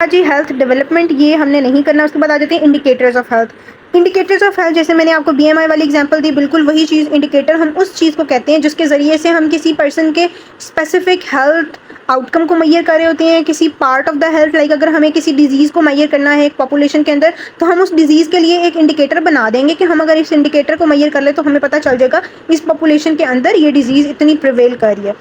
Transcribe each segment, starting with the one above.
जी health development ये हमने नहीं करना। उसके बाद आ जाते हैं indicators of health. Indicators of health जैसे मैंने आपको बीएमआई वाली एग्जांपल दी, बिल्कुल वही चीज़। इंडिकेटर हम उस चीज़ को कहते हैं जिसके ज़रिए से हम किसी पर्सन के स्पेसिफिक हेल्थ आउटकम को मैयर कर रहे होते हैं, किसी part of the health. Like अगर हमें किसी डिजीज़ को मैयर करना है एक पॉपुलेशन के अंदर, तो हम उस डिजीज़ के लिए एक इंडिकेटर बना देंगे कि हम अगर इस इंडिकेटर को मैयर कर ले तो हमें पता चल जाएगा इस पॉपुलेशन के अंदर ये डिजीज़ इतनी प्रिवेल कर रही है।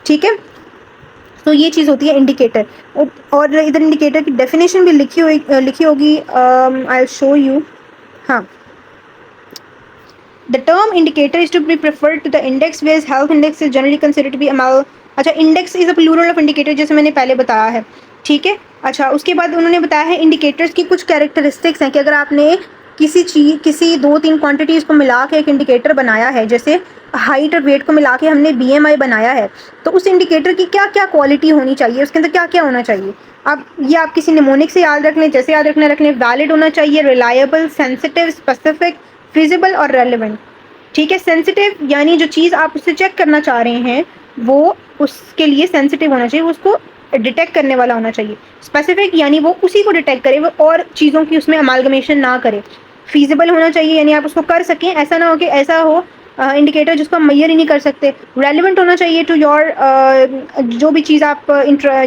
ठीक है, तो ये चीज़ होती है इंडिकेटर। और इधर इंडिकेटर की डेफिनेशन भी लिखी होगी, आई शो यू। हाँ, the term indicator is to be preferred to the index whereas health index is generally considered to be अमल। अच्छा, index is a plural of indicator, जैसे मैंने पहले बताया है। ठीक है, अच्छा उसके बाद उन्होंने बताया है इंडिकेटर्स की कुछ कैरेक्टरिस्टिक्स हैं कि अगर आपने किसी 2-3 क्वांटिटीज़ को मिला के एक इंडिकेटर बनाया है, जैसे हाइट और वेट को मिला के हमने बीएमआई बनाया है, तो उस इंडिकेटर की क्या क्या क्वालिटी होनी चाहिए, उसके अंदर क्या क्या होना चाहिए। अब ये आप किसी निमोनिक से याद रख लें, जैसे याद रखना रख लें। वैलिड होना चाहिए, रिलायबल, सेंसिटिव, स्पेसिफिक, फिजिबल और रेलिवेंट। ठीक है, सेंसिटिव यानी जो चीज़ आप उससे चेक करना चाह रहे हैं वो उसके लिए सेंसिटिव होना चाहिए, उसको डिटेक्ट करने वाला होना चाहिए। स्पेसिफिक यानी वो उसी को डिटेक्ट करे, वो और चीज़ों की उसमें अमालगमेशन ना करे। फीजिबल होना चाहिए यानी आप उसको कर सकें, ऐसा ना हो कि ऐसा हो इंडिकेटर जिसको हम मैयर ही नहीं कर सकते। रेलिवेंट होना चाहिए टू योर जो भी चीज़ आप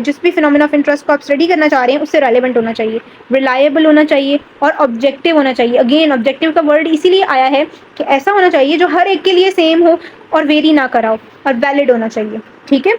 जिस भी फिनोमेना ऑफ इंटरेस्ट को आप स्टडी करना चाह रहे हैं उससे रेलिवेंट होना चाहिए। रिलायबल होना चाहिए और ऑब्जेक्टिव होना चाहिए। अगेन ऑब्जेक्टिव का वर्ड इसीलिए आया है कि ऐसा होना चाहिए जो हर एक के लिए सेम हो और वेरी ना कराओ, और वैलिड होना चाहिए। ठीक है,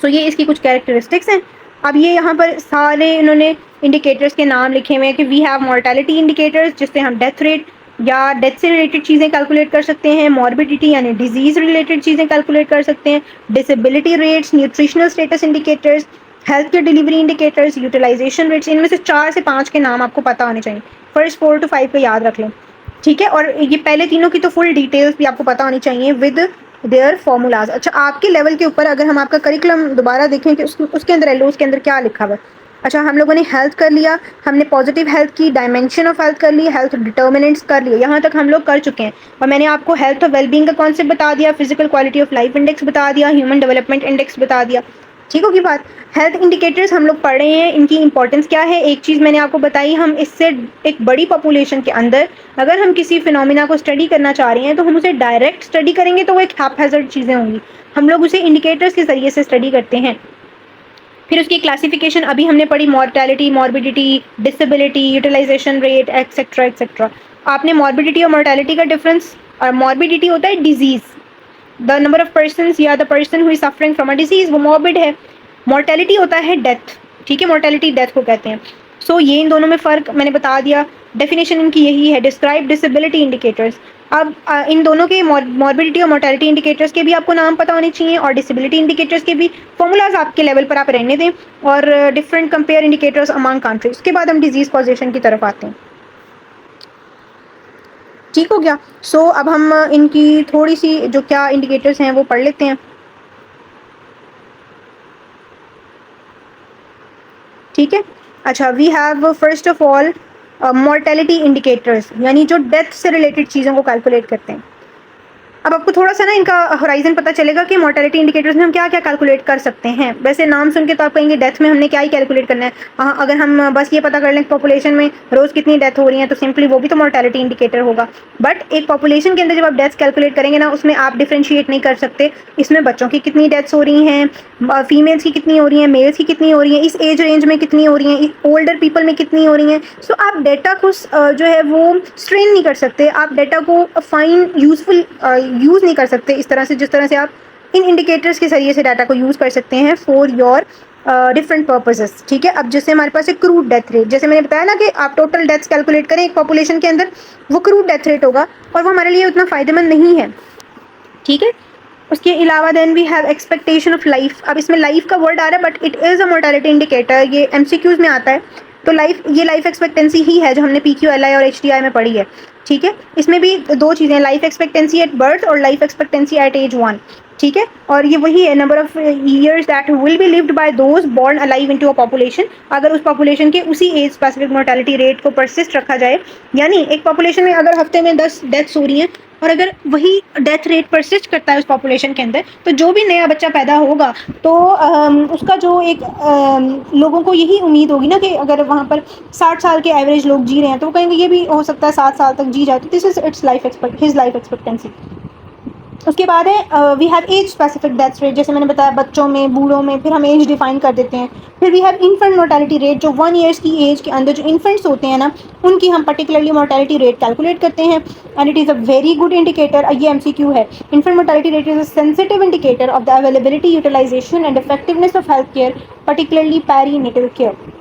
सो ये इसकी कुछ कैरेक्टरिस्टिक्स हैं। अब ये यहाँ पर सारे इन्होंने इंडिकेटर्स के नाम लिखे हुए हैं कि वी हैव मॉर्टेलिटी इंडिकेटर्स, जिससे हम डेथ रेट या डेथ से रिलेटेड चीज़ें कैलकुलेट कर सकते हैं। मॉर्बिडिटी यानी डिजीज़ रिलेटेड चीज़ें कैलकुलेट कर सकते हैं। Disability rates, nutritional status indicators, health care delivery indicators, utilisation rates. इनमें से 4 से 5 के नाम आपको पता होने चाहिए। फर्स्ट 4 to 5 को याद रख लें। ठीक है, और ये पहले तीनों की तो फुल डिटेल्स भी आपको पता होनी चाहिए विद देयर फॉर्मूलाज। अच्छा, आपके लेवल के ऊपर अगर हम आपका करिकुलम दोबारा देखें कि उसके अंदर एलोस के अंदर क्या लिखा हुआ है। अच्छा, हम लोगों ने हेल्थ कर लिया, हमने पॉजिटिव हेल्थ की डायमेंशन ऑफ हेल्थ कर ली, हेल्थ डिटर्मिनेंट्स कर लिए, यहाँ तक हम लोग कर चुके हैं। और मैंने आपको हेल्थ और वेलबींग का कॉन्सेप्ट बता दिया, physical quality of life index बता दिया, ह्यूमन डेवलपमेंट इंडेक्स बता दिया। ठीक होगी बात। हेल्थ इंडिकेटर्स हम लोग पढ़ रहे हैं, इनकी इंपॉर्टेंस क्या है। एक चीज़ मैंने आपको बताई, हम इससे एक बड़ी पॉपुलेशन के अंदर अगर हम किसी फिनोमिना को स्टडी करना चाह रहे हैं तो हम उसे डायरेक्ट स्टडी करेंगे तो वो एक हैपहैज़र्ड चीज़ें होंगी। हम लोग उसे इंडिकेटर्स के ज़रिए से स्टडी करते हैं। फिर उसकी क्लासिफिकेशन अभी हमने पढ़ी, mortality, morbidity, disability, utilization rate, etcetera etcetera. आपने मॉर्बिडिटी और मॉर्टेलिटी का डिफरेंस, और मॉर्बिडिटी होता है disease, the number of persons या the person who is suffering from a disease, वो मॉर्बिड है। मॉर्टेलिटी होता है डेथ। ठीक है, मॉर्टेलिटी डेथ को कहते हैं। सो ये इन दोनों में फ़र्क मैंने बता दिया। डेफिनेशन इनकी यही है, डिस्क्राइब डिसेबिलिटी इंडिकेटर्स। अब इन दोनों के मॉर्बिडिटी और मोर्टेलिटी इंडिकेटर्स के भी आपको नाम पता होने चाहिए, और डिसेबिलिटी इंडिकेटर्स के भी फॉर्मूलाज आपके लेवल पर आप रहने दें, और different compare indicators among countries. उसके बाद हम डिजीज़ कॉजेशन की तरफ आते हैं। ठीक हो गया। सो अब हम इनकी थोड़ी सी जो क्या इंडिकेटर्स हैं वो पढ़ लेते हैं। ठीक है, अच्छा, we have first of all mortality indicators, यानी जो डेथ से रिलेटेड चीज़ों को कैलकुलेट करते हैं। अब आपको थोड़ा सा ना इनका होराइजन पता चलेगा कि मॉर्टेलिटी इंडिकेटर्स में हम क्या क्या कैलकुलेट कर सकते हैं। वैसे नाम सुन के तो आप कहेंगे डेथ में हमने क्या ही कैलकुलेट करना है। हाँ, अगर हम बस ये पता कर लें पॉपुलेशन में रोज़ कितनी डेथ हो रही है तो सिंपली वो भी तो मॉर्टेलिटी इंडिकेटर होगा। बट एक पॉपुलेशन के अंदर जब आप डेथ कैलकुलेट करेंगे ना, उसमें आप डिफ्रेंशिएट नहीं कर सकते इसमें बच्चों की कितनी डेथ्स हो रही हैं, फीमेल्स की कितनी हो रही हैं, मेल्स की कितनी हो रही हैं, इस एज रेंज में कितनी हो रही हैं, ओल्डर पीपल में कितनी हो रही हैं। सो आप डेटा को जो है वो स्ट्रेन नहीं कर सकते, आप डेटा को फाइन यूज़फुल यूज़ नहीं कर सकते इस तरह से जिस तरह से आप इन इंडिकेटर्स के जरिए से डाटा को यूज़ कर सकते हैं फॉर योर डिफरेंट पर्पसेस। ठीक है, अब जैसे हमारे पास एक क्रूड डेथ रेट, जैसे मैंने बताया ना कि आप टोटल डेथ्स कैलकुलेट करें एक पॉपुलेशन के अंदर, वो क्रूड डेथ रेट होगा और वो हमारे लिए उतना फ़ायदेमंद नहीं है। ठीक है, उसके अलावा then we have expectation of life. अब इसमें लाइफ का वर्ड आ रहा है but it is a mortality indicator, ये एमसीक्यूज़ में आता है। तो ये लाइफ एक्सपेक्टेंसी ही है जो हमने PQLI और HDI में पढ़ी है। ठीक है, इसमें भी दो चीज़ें, लाइफ एक्सपेक्टेंसी एट बर्थ और लाइफ एक्सपेक्टेंसी एट एज 1। ठीक है, और ये वही है, number of years that will be lived bye those born alive into a population. अगर उस पॉपुलेशन के उसी एज स्पेसिफिक मोर्टेलिटी रेट को परसिस्ट रखा जाए, यानी एक पॉपुलेशन में अगर हफ्ते में 10 डेथ्स हो रही हैं और अगर वही डेथ रेट परसिस्ट करता है उस पॉपुलेशन के अंदर, तो जो भी नया बच्चा पैदा होगा तो उसका जो एक लोगों को यही उम्मीद होगी ना कि अगर वहाँ पर 60 साल के एवरेज लोग जी रहे हैं तो वो कहेंगे ये भी हो सकता है 7 साल तक जी जाए, तो this is its his life expectancy. उसके बाद है we have age specific death rate, जैसे मैंने बताया बच्चों में, बूढ़ों में, फिर हम एज डिफाइन कर देते हैं। फिर we have infant mortality rate, जो 1 ईयर्स की एज के अंदर जो इन्फेंट्स होते हैं ना, उनकी हम पर्टिकुलरली मोर्टेलिटी रेट कैलकुलेट करते हैं, and it is a very good indicator. ये MCQ है। Infant mortality rate is a sensitive indicator of the availability, utilization and effectiveness of health care, particularly perinatal care.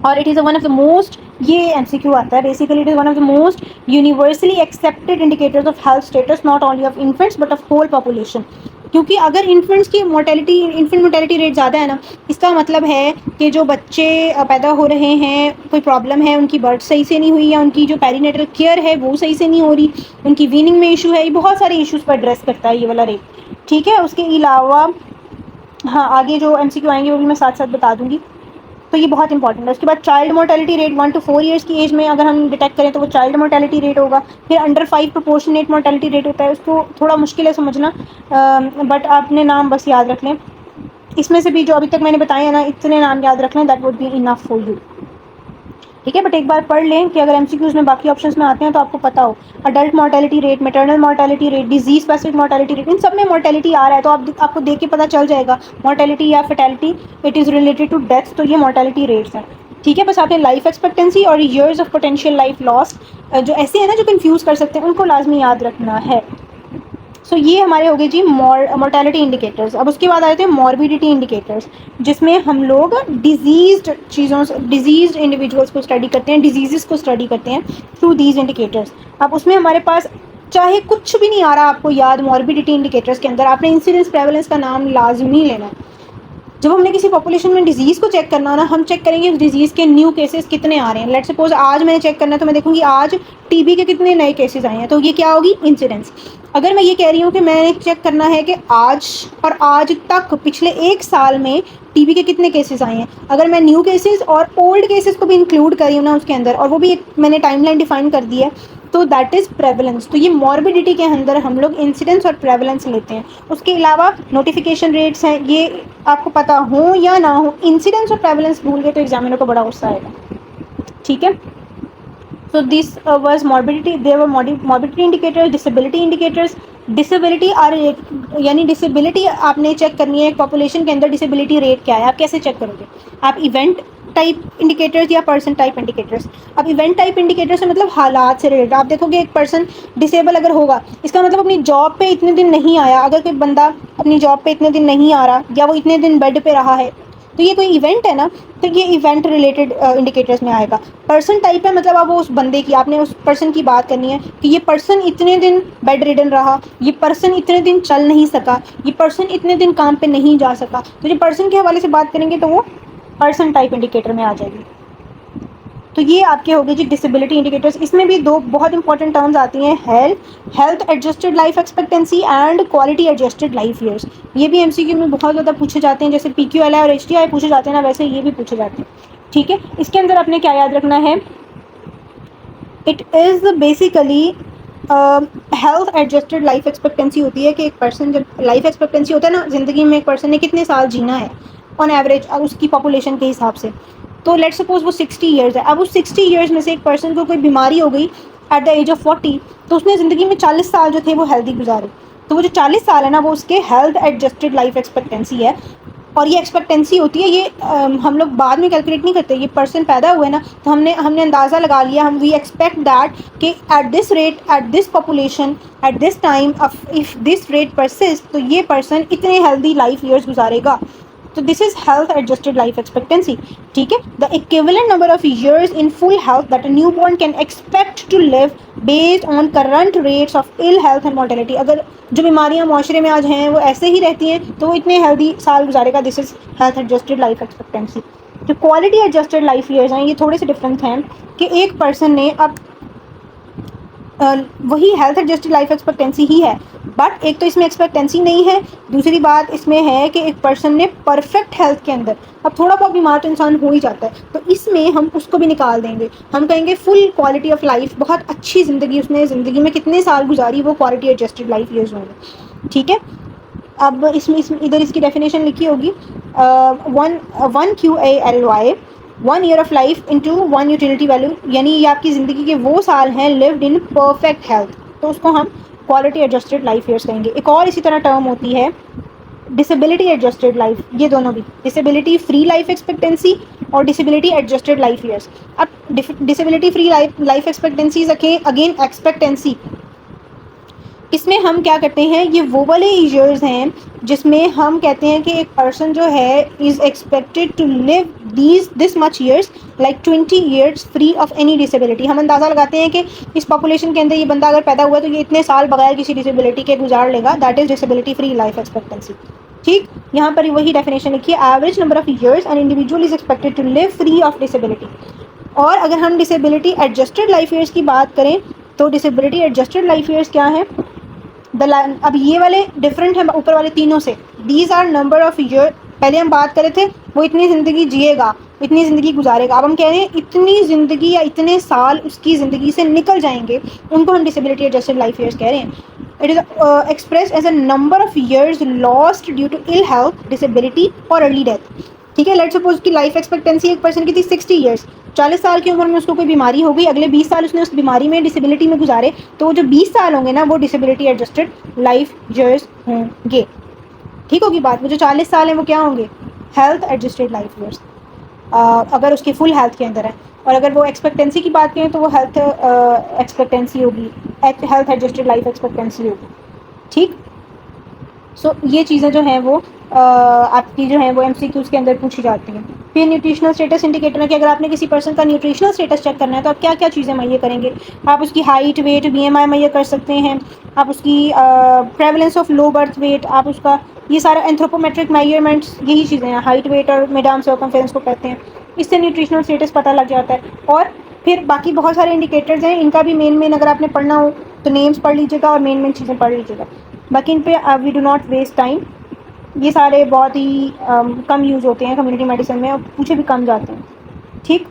और it is one of the most, ये MCQ आता है basically, it is one of the most universally accepted indicators of health status, not only of infants but of whole population. क्योंकि अगर infants की mortality, infant mortality rate ज़्यादा है ना, इसका मतलब है कि जो बच्चे पैदा हो रहे हैं, कोई प्रॉब्लम है, उनकी बर्थ सही से नहीं हुई, या उनकी जो पेरीनेटल केयर है वो सही से नहीं हो रही, उनकी वीनिंग में इशू है, ये बहुत सारे इशूज़ पर एड्रेस करता है ये वाला रेट। ठीक है, उसके अलावा हाँ आगे जो MCQ आएंगे वो भी मैं साथ साथ बता दूंगी, तो ये बहुत इंपॉर्टेंट है। उसके बाद child mortality rate 1 to 4 years की एज में अगर हम डिटेक्ट करें तो वो चाइल्ड मोर्टेलिटी रेट होगा। फिर अंडर 5 प्रोपोर्शनेट मोर्टेलिटी रेट होता है, उसको थोड़ा मुश्किल है समझना, बट आपने नाम बस याद रख लें। इसमें से भी जो अभी तक मैंने बताए हैं ना, इतने नाम याद रख लें, that would be enough for you. ठीक है, बट एक बार पढ़ लें कि अगर MCQs में बाकी ऑप्शंस में आते हैं तो आपको पता हो। Adult mortality rate, maternal mortality rate, disease specific mortality rate, इन सब में मोर्टेलिटी आ रहा है तो आपको देख के पता चल जाएगा मोर्टेलिटी या fertility it is related to death, तो ये मोर्टेलिटी रेट्स हैं। ठीक है, बस आपने लाइफ एक्सपेक्टेंसी और years of potential life loss जो ऐसे हैं ना जो कन्फ्यूज़ कर सकते हैं, उनको लाजमी याद रखना है। सो ये हमारे हो गए जी मोर्टेलिटी इंडिकेटर्स। अब उसके बाद आ जाते हैं मॉर्बिडिटी इंडिकेटर्स, जिसमें हम लोग डिजीज्ड चीज़ों से, डिजीज्ड इंडिविजुअल्स को स्टडी करते हैं, डिजीज़ को स्टडी करते हैं थ्रू दीज इंडिकेटर्स। अब उसमें हमारे पास चाहे कुछ भी नहीं आ रहा आपको याद मॉर्बिडिटी इंडिकेटर्स के अंदर, आपने इंसिडेंस प्रेवलेंस का नाम लाजमी लेना है। जब हमने किसी पॉपुलेशन में डिजीज़ को चेक करना ना, हम चेक करेंगे उस डिजीज़ के न्यू केसेस कितने आ रहे हैं। लेट्स सपोज आज मैंने चेक करना है तो मैं देखूंगी आज TB के कितने नए केसेस आए हैं, तो ये क्या होगी, इंसिडेंस। अगर मैं ये कह रही हूँ कि मैंने चेक करना है कि आज और आज तक पिछले 1 साल में TB के कितने केसेस आए हैं, अगर मैं न्यू केसेस और ओल्ड केसेस को भी इंक्लूड करी हूँ ना उसके अंदर, और वो भी एक मैंने टाइमलाइन डिफाइन कर दी है, तो दैट इज़ प्रेवलेंस। तो ये मॉर्बिडिटी के अंदर हम लोग इंसिडेंस और प्रेवलेंस लेते हैं। उसके अलावा नोटिफिकेशन रेट्स हैं, ये आपको पता हो या ना हो, इंसिडेंस और प्रेवलेंस भूल गए तो एग्जामिनर को बड़ा गुस्सा आएगा। ठीक है, so this was morbidity, there were morbidity indicators, disability indicators। Disability यानी डिसेबिलिटी आपने चेक करनी है पॉपुलेशन के अंदर, डिसेबिलिटी रेट क्या है, आप कैसे चेक करोगे, आप इवेंट टाइप इंडिकेटर्स या पर्सन टाइप इंडिकेटर्स। अब इवेंट टाइप इंडिकेटर से मतलब हालात से रिलेटेड, आप देखोगे एक पर्सन डिसेबल अगर होगा, इसका मतलब अपनी जॉब पे इतने दिन नहीं आया। अगर कोई बंदा अपनी जॉब पे इतने दिन नहीं आ रहा, या वो इतने दिन बेड पे रहा है, तो ये कोई इवेंट है ना, तो ये इवेंट रिलेटेड इंडिकेटर्स में आएगा। पर्सन टाइप है मतलब अब वो उस बंदे की, आपने उस पर्सन की बात करनी है कि ये पर्सन इतने दिन बेड रिडन रहा, ये पर्सन इतने दिन चल नहीं सका, ये पर्सन इतने दिन काम पे नहीं जा सका, तो जो पर्सन के हवाले से बात करेंगे तो वो पर्सन टाइप इंडिकेटर में आ जाएगी। तो ये आपके हो गए जी डिसेबिलिटी इंडिकेटर्स। इसमें भी 2 बहुत इंपॉर्टेंट टर्म्स आती हैं, health adjusted life expectancy and quality adjusted life years. ये भी MCQ में बहुत ज़्यादा पूछे जाते हैं, जैसे PQLI और HTI पूछे जाते हैं ना, वैसे ये भी पूछे जाते हैं। ठीक है, इसके अंदर आपने क्या याद रखना है, it is basically health adjusted life expectancy होती है कि एक पर्सन, जब लाइफ एक्सपेक्टेंसी होता है ना ज़िंदगी में, एक पर्सन ने कितने साल जीना है ऑन एवरेज उसकी पॉपुलेशन के हिसाब से। तो लेट्स सपोज वो 60 ईयर्स है, अब उस 60 ईयर्स में से एक पर्सन को कोई बीमारी हो गई एट द एज ऑफ 40, तो उसने ज़िंदगी में 40 साल जो थे वो हेल्दी गुजारे, तो वो जो 40 साल है ना वो उसके हेल्थ एडजस्टेड लाइफ एक्सपेक्टेंसी है। और ये एक्सपेक्टेंसी होती है, ये हम लोग बाद में कैलकुलेट नहीं करते, ये पर्सन पैदा हुए ना तो हमने अंदाज़ा लगा लिया, हम वी एक्सपेक्ट दैट कि at this rate, at this population, at this time, if this rate persist, तो ये पर्सन इतने हेल्दी लाइफ ईयर्स गुजारेगा। तो this is health adjusted life expectancy. ठीक है, the equivalent number of years in full health that a newborn can expect to live based on current rates of ill health and mortality. अगर जो बीमारियां माशरे में आज हैं वो ऐसे ही रहती हैं तो वो इतने हेल्दी साल गुजारेगा, this is health adjusted life expectancy. जो क्वालिटी एडजस्टेड लाइफ ईयर्स हैं ये थोड़े से डिफरेंट हैं कि एक पर्सन ने अब वही हेल्थ एडजस्टेड लाइफ एक्सपेक्टेंसी ही है, बट एक तो इसमें एक्सपेक्टेंसी नहीं है, दूसरी बात इसमें है कि एक पर्सन ने परफेक्ट हेल्थ के अंदर, अब थोड़ा बहुत बीमार तो इंसान हो ही जाता है, तो इसमें हम उसको भी निकाल देंगे, हम कहेंगे फुल क्वालिटी ऑफ लाइफ, बहुत अच्छी ज़िंदगी, उसने ज़िंदगी में कितने साल गुजारी, वो क्वालिटी एडजस्टेड लाइफ ईयर्स होंगे, ठीक है। अब इसमें इधर इसकी डेफिनेशन लिखी होगी, one QALY, 1 year of life into 1 utility value, यानी ये आपकी ज़िंदगी के वो साल हैं लिव्ड इन परफेक्ट हेल्थ, तो उसको हम क्वालिटी एडजस्टेड लाइफ ईयर्स कहेंगे। एक और इसी तरह टर्म होती है डिसेबिलिटी एडजस्टेड लाइफ, ये दोनों भी, डिसेबिलिटी फ्री लाइफ एक्सपेक्टेंसी और डिसेबिलिटी एडजस्टेड लाइफ ईयर्स। अब disability free life expectancy again expectancy, इसमें हम क्या करते हैं, ये वो वाले ईयर्स हैं जिसमें हम कहते हैं कि एक पर्सन जो है is expected to live this much years, like 20 years free of any disability. हम अंदाज़ा लगाते हैं कि इस पॉपुलेशन के अंदर ये बंदा अगर पैदा हुआ तो ये इतने साल बगैर किसी डिसेबिलिटी के गुजार लेगा, that is disability free life expectancy, ठीक। यहाँ पर वही डेफिनेशन लिखी है, average number of years an individual is expected to live free of disability. और अगर हम डिसेबिलिटी एडजस्टेड लाइफ ईयर्स की बात करें तो डिसेबिलिटी एडजस्टेड लाइफ ईयर्स क्या है, अब ये वाले डिफरेंट हैं ऊपर वाले तीनों से, these are number of year, पहले हम बात कर रहे थे वो इतनी ज़िंदगी जिएगा, इतनी ज़िंदगी गुजारेगा, अब हम कह रहे हैं इतनी ज़िंदगी या इतने साल उसकी ज़िंदगी से निकल जाएंगे, उनको हम डिसेबिलिटी एडजस्टेड लाइफ ईयर्स कह रहे हैं। It is express as a number of years lost due to ill health, disability और अर्ली डेथ, ठीक है। लेट सपोज की लाइफ एक्सपेक्टेंसी एक पर्सन की थी 60 ईयर्स, 40 साल की उम्र में उसको कोई बीमारी हो गई, अगले 20 साल उसने उस बीमारी में डिसेबिलिटी में गुजारे, तो वो जो 20 साल होंगे ना वो डिसेबिलिटी एडजस्टेड लाइफ ईयर्स होंगे, ठीक होगी बात। वो जो 40 साल हैं वो क्या होंगे, हेल्थ एडजस्टेड लाइफ ईयर्स, अगर उसकी फुल हेल्थ के अंदर है। और अगर वो एक्सपेक्टेंसी की बात करें तो वो हेल्थ एक्सपेक्टेंसी होगी, हेल्थ एडजस्टेड लाइफ एक्सपेक्टेंसी होगी, ठीक। सो ये चीज़ें जो हैं वो आपकी जो है वो MCQs के अंदर पूछी जाती हैं। फिर न्यूट्रिशनल स्टेटस इंडिकेटर है कि अगर आपने किसी पर्सन का न्यूट्रिशनल स्टेटस चेक करना है तो आप क्या क्या चीज़ें मुहैया करेंगे, आप उसकी हाइट, वेट, BMI मुहैया कर सकते हैं, आप उसकी prevalence of low birth weight, आप उसका ये सारा एंथ्रोपोमेट्रिक मेजरमेंट्स, यही चीज़ें हैं, हाइट, वेट और मिड आर्म सर्कमफेरेंस को कहते हैं, इससे न्यूट्रिशनल स्टेटस पता लग जाता है। और फिर बाकी बहुत सारे इंडिकेटर्स हैं, इनका भी मेन अगर आपने पढ़ना हो तो नेम्स पढ़ लीजिएगा और मेन चीज़ें पढ़ लीजिएगा, बाकी इन पे we do not waste time, ये सारे बहुत ही कम यूज़ होते हैं कम्युनिटी मेडिसिन में और पूछे भी कम जाते हैं, ठीक।